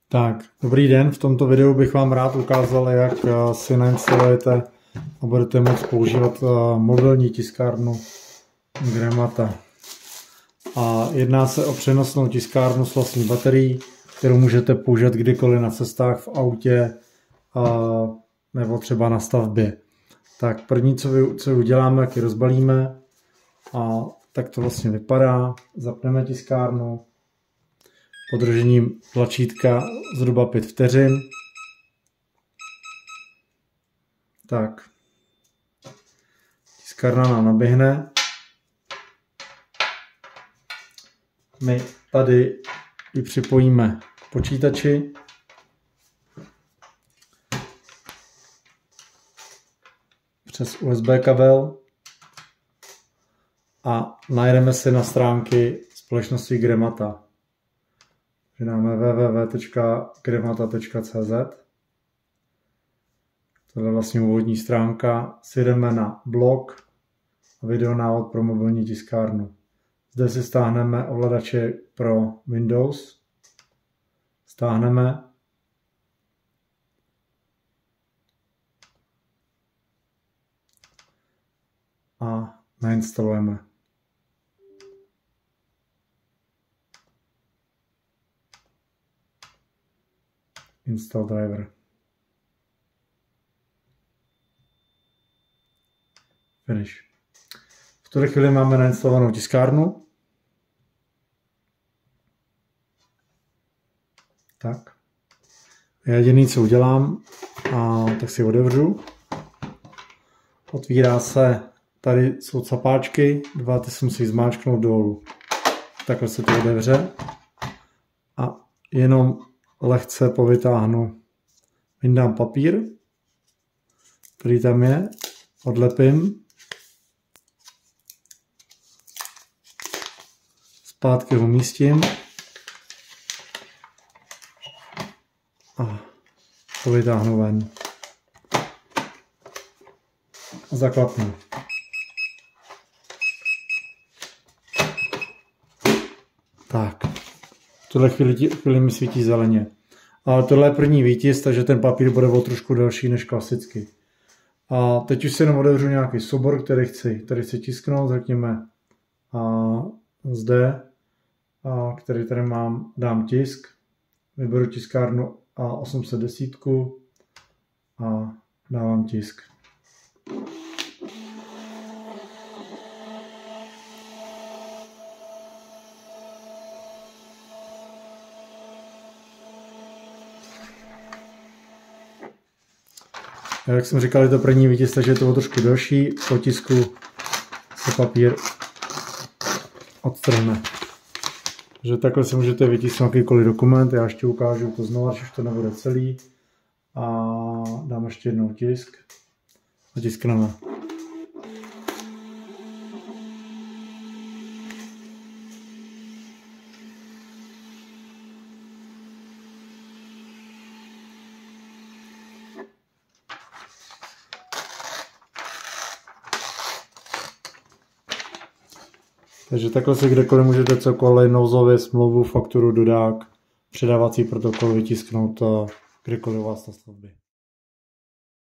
Tak, dobrý den, v tomto videu bych vám rád ukázal, jak si nainstalujete a budete moct používat mobilní tiskárnu Gremata. A jedná se o přenosnou tiskárnu s vlastní baterií, kterou můžete použít kdykoliv na cestách, v autě nebo třeba na stavbě. Tak první, co uděláme, jak ji rozbalíme, a tak to vlastně vypadá. Zapneme tiskárnu podržením tlačítka zhruba 5 vteřin. Tak, tiskárna nám naběhne. My tady ji připojíme k počítači. Přes USB kabel a najdeme si na stránky společnosti Gremata. Dáme www.gremata.cz. Tohle je vlastně úvodní stránka. Sjedeme na blog a videonávod pro mobilní tiskárnu. Zde si stáhneme ovladače pro Windows. Stáhneme. A nainstalujeme. Install driver. Finish. V tuto chvíli máme nainstalovanou tiskárnu. Tak. Jediný, co udělám, tak si otevřu. Otvírá se, tady jsou capáčky, dva ty se musí zmáčknout dolů. Takhle se to otevře. A jenom lehce povytáhnu. Vyndám papír, který tam je, odlepím. Zpátky ho umístím. A povytáhnu ven. A zaklapnu. Tak. V tuhle chvíli mi svítí zeleně. Ale tohle je první výtisk, takže ten papír bude o trošku delší než klasicky. A teď už si jenom otevřu nějaký soubor, který chci tisknout, řekněme zde, který tady mám, dám tisk, vyberu tiskárnu A810 a dávám tisk. Jak jsem říkal, je to první výtisk, takže je to trošku delší. Po tisku se papír odtrhne. Takže takhle si můžete vytisknout jakýkoliv dokument. Já ještě ukážu to znovu, až to nebude celý. A dám ještě jednou tisk. A tiskneme. Takže takhle si kdekoliv můžete cokoliv, nouzově, smlouvu, fakturu, dodák, předávací protokol vytisknout kdekoliv vás na stavbě.